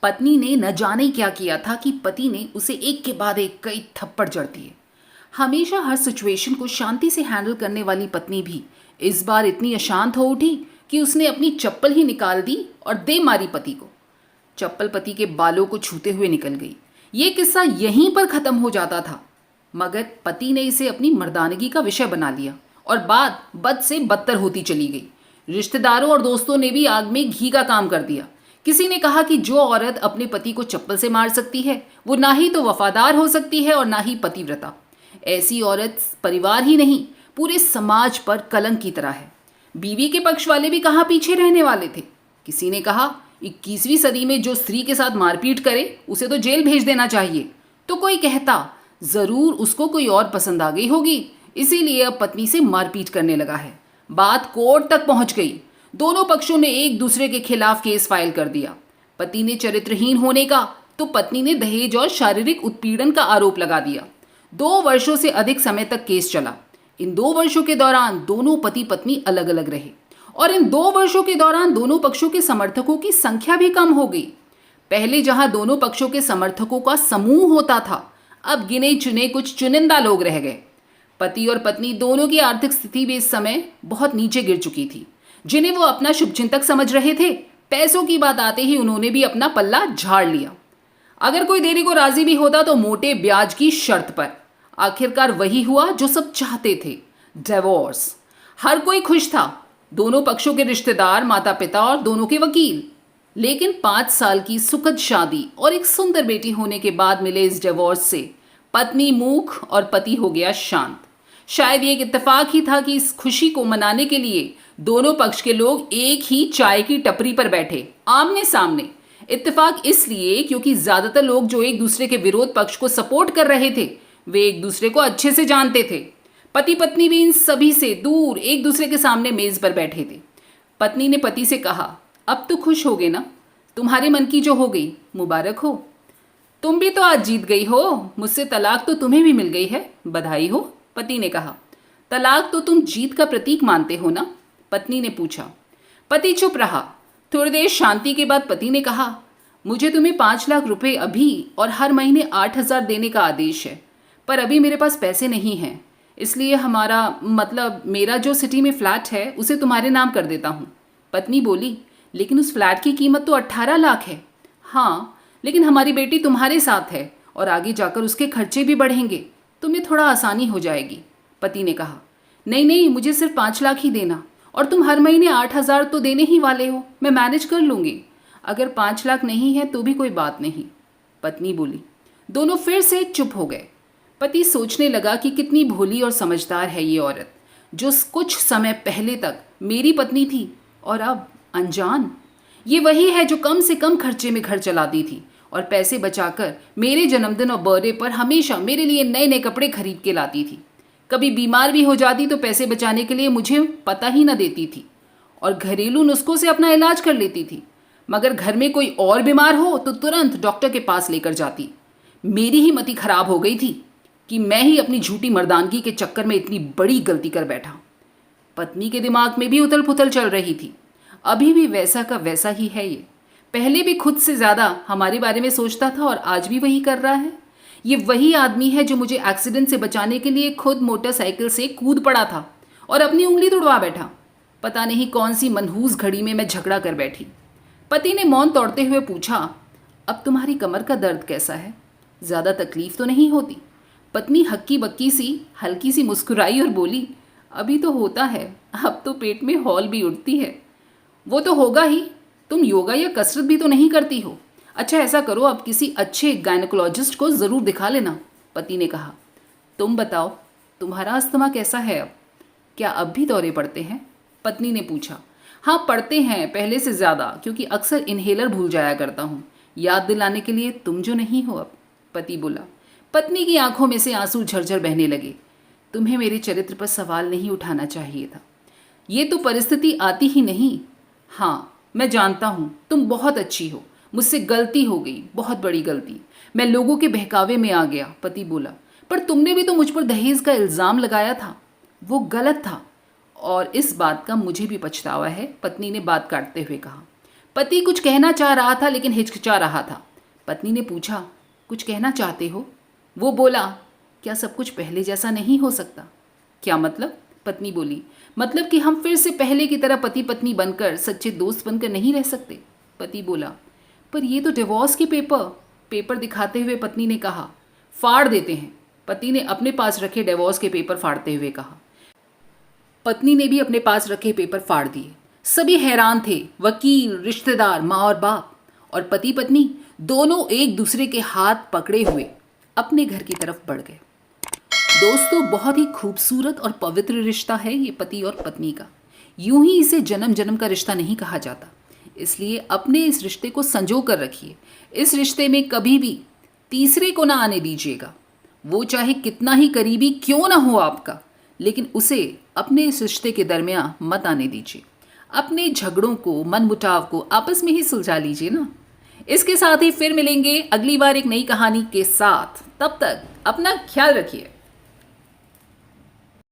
पत्नी ने न जाने क्या किया था कि पति ने उसे एक के बाद एक कई थप्पड़ जड़ दिए। हमेशा हर सिचुएशन को शांति से हैंडल करने वाली पत्नी भी इस बार इतनी अशांत हो उठी कि उसने अपनी चप्पल ही निकाल दी और दे मारी पति को। चप्पल पति के बालों को छूते हुए निकल गई। ये किस्सा यहीं पर खत्म हो जाता था, मगर पति ने इसे अपनी मर्दानगी का विषय बना लिया और बात बद से बदतर होती चली गई। रिश्तेदारों और दोस्तों ने भी आग में घी का काम कर दिया। किसी ने कहा कि जो औरत अपने पति को चप्पल से मार सकती है वो ना ही तो वफादार हो सकती है और ना ही पतिव्रता। ऐसी औरत परिवार ही नहीं, पूरे समाज पर कलंक की तरह है। बीवी के पक्ष वाले भी कहाँ पीछे रहने वाले थे। किसी ने कहा 21वीं सदी में जो स्त्री के साथ मारपीट करे उसे तो जेल भेज देना चाहिए। तो कोई कहता जरूर उसको कोई और पसंद आ गई होगी, इसीलिए अब पत्नी से मारपीट करने लगा है। बात कोर्ट तक पहुंच गई। दोनों पक्षों ने एक दूसरे के खिलाफ केस फाइल कर दिया। पति ने चरित्रहीन होने का तो पत्नी ने दहेज और शारीरिक उत्पीड़न का आरोप लगा दिया। 2 वर्षों से अधिक समय तक केस चला। इन 2 वर्षों के दौरान दोनों पति पत्नी अलग अलग रहे और इन 2 वर्षों के दौरान दोनों पक्षों के समर्थकों की संख्या भी कम हो गई। पहले जहां दोनों पक्षों के समर्थकों का समूह होता था, अब गिने चुने कुछ चुनिंदा लोग रह गए। पति और पत्नी दोनों की आर्थिक स्थिति भी इस समय बहुत नीचे गिर चुकी थी। जिन्हें वो अपना शुभचिंतक समझ रहे थे, पैसों की बात आते ही उन्होंने भी अपना पल्ला झाड़ लिया। अगर कोई देने को राजी भी होता तो मोटे ब्याज की शर्त पर। आखिरकार वही हुआ जो सब चाहते थे, डिवोर्स। हर कोई खुश था, दोनों पक्षों के रिश्तेदार, माता पिता और दोनों के वकील। लेकिन 5 साल की सुखद शादी और एक सुंदर बेटी होने के बाद मिले इस डिवोर्स से पत्नी मूक और पति हो गया शांत। शायद ये एक इत्तेफाक ही था कि इस खुशी को मनाने के लिए दोनों पक्ष के लोग एक ही चाय की टपरी पर बैठे, आमने सामने। इत्तेफाक इसलिए क्योंकि ज्यादातर लोग जो एक दूसरे के विरोध पक्ष को सपोर्ट कर रहे थे वे एक दूसरे को अच्छे से जानते थे। पति पत्नी भी इन सभी से दूर एक दूसरे के सामने मेज पर बैठे थे। पत्नी ने पति से कहा, अब तो खुश होगे ना, तुम्हारे मन की जो हो गई मुबारक हो। तुम भी तो आज जीत गई हो, मुझसे तलाक तो तुम्हें भी मिल गई है, बधाई हो। पति ने कहा, तलाक तो तुम जीत का प्रतीक मानते हो ना, पत्नी ने पूछा। पति चुप रहा। थोड़ी देर शांति के बाद पति ने कहा, मुझे तुम्हें 5 लाख रुपए अभी और हर महीने 8,000 देने का आदेश है, पर अभी मेरे पास पैसे नहीं हैं, इसलिए मेरा जो सिटी में फ्लैट है उसे तुम्हारे नाम कर देता हूँ। पत्नी बोली, लेकिन उस फ्लैट की कीमत तो 18 लाख है। हाँ, लेकिन हमारी बेटी तुम्हारे साथ है और आगे जाकर उसके खर्चे भी बढ़ेंगे, तुम्हें थोड़ा आसानी हो जाएगी। पति ने कहा, नहीं नहीं, मुझे सिर्फ 5 लाख ही देना, और तुम हर महीने 8,000 तो देने ही वाले हो, मैं मैनेज कर लूँगी। अगर 5 लाख नहीं है तो भी कोई बात नहीं, पत्नी बोली। दोनों फिर से चुप हो गए। पति सोचने लगा कि कितनी भोली और समझदार है ये औरत, जो कुछ समय पहले तक मेरी पत्नी थी और अब अनजान। ये वही है जो कम से कम खर्चे में घर चलाती थी और पैसे बचाकर मेरे जन्मदिन और बर्थडे पर हमेशा मेरे लिए नए नए कपड़े खरीद के लाती थी। कभी बीमार भी हो जाती तो पैसे बचाने के लिए मुझे पता ही न देती थी और घरेलू नुस्खों से अपना इलाज कर लेती थी। मगर घर में कोई और बीमार हो तो तुरंत डॉक्टर के पास लेकर जाती। मेरी ही मति खराब हो गई थी कि मैं ही अपनी झूठी मर्दानगी के चक्कर में इतनी बड़ी गलती कर बैठा। पत्नी के दिमाग में भी उथल पुथल चल रही थी। अभी भी वैसा का वैसा ही है ये। पहले भी खुद से ज़्यादा हमारे बारे में सोचता था और आज भी वही कर रहा है। ये वही आदमी है जो मुझे एक्सीडेंट से बचाने के लिए खुद मोटरसाइकिल से कूद पड़ा था और अपनी उंगली तुड़वा बैठा। पता नहीं कौन सी मनहूस घड़ी में मैं झगड़ा कर बैठी। पति ने मौन तोड़ते हुए पूछा, अब तुम्हारी कमर का दर्द कैसा है? ज़्यादा तकलीफ तो नहीं होती? पत्नी हक्की बक्की सी हल्की सी मुस्कुराई और बोली, अभी तो होता है, अब तो पेट में हॉल भी उठती है। वो तो होगा ही, तुम योगा या कसरत भी तो नहीं करती हो। अच्छा ऐसा करो, अब किसी अच्छे गायनेकोलॉजिस्ट को ज़रूर दिखा लेना, पति ने कहा। तुम बताओ, तुम्हारा अस्थमा कैसा है अब? क्या अब भी दौरे पड़ते हैं? पत्नी ने पूछा। हाँ पड़ते हैं, पहले से ज़्यादा, क्योंकि अक्सर इन्हेलर भूल जाया करता हूँ, याद दिलाने के लिए तुम जो नहीं हो अब, पति बोला। पत्नी की आंखों में से आंसू झरझर बहने लगे। तुम्हें मेरे चरित्र पर सवाल नहीं उठाना चाहिए था, ये तो परिस्थिति आती ही नहीं। हाँ मैं जानता हूँ तुम बहुत अच्छी हो, मुझसे गलती हो गई, बहुत बड़ी गलती, मैं लोगों के बहकावे में आ गया, पति बोला। पर तुमने भी तो मुझ पर दहेज का इल्ज़ाम लगाया था, वो गलत था और इस बात का मुझे भी पछतावा है, पत्नी ने बात काटते हुए कहा। पति कुछ कहना चाह रहा था लेकिन हिचकिचा रहा था। पत्नी ने पूछा, कुछ कहना चाहते हो? वो बोला, क्या सब कुछ पहले जैसा नहीं हो सकता? क्या मतलब? पत्नी बोली, मतलब कि हम फिर से पहले की तरह पति पत्नी बनकर सच्चे दोस्त बनकर नहीं रह सकते। पति बोला, पर ये तो डिवोर्स के पेपर दिखाते हुए पत्नी ने कहा, फाड़ देते हैं। पति ने अपने पास रखे डिवोर्स के पेपर फाड़ते हुए कहा। पत्नी ने भी अपने पास रखे पेपर फाड़ दिए। सभी हैरान थे, वकील, रिश्तेदार, माँ और बाप। और पति पत्नी दोनों एक दूसरे के हाथ पकड़े हुए अपने घर की तरफ बढ़ गए। दोस्तों, बहुत ही खूबसूरत और पवित्र रिश्ता है ये पति और पत्नी का। यूं ही इसे जन्म जन्म का रिश्ता नहीं कहा जाता, इसलिए अपने इस रिश्ते को संजो कर रखिए। इस रिश्ते में कभी भी तीसरे को ना आने दीजिएगा। वो चाहे कितना ही करीबी क्यों ना हो आपका, लेकिन उसे अपने इस रिश्ते के दरमियान मत आने दीजिए। अपने झगड़ों को, मनमुटाव को आपस में ही सुलझा लीजिए ना। इसके साथ ही फिर मिलेंगे अगली बार एक नई कहानी के साथ। तब तक अपना ख्याल रखिए।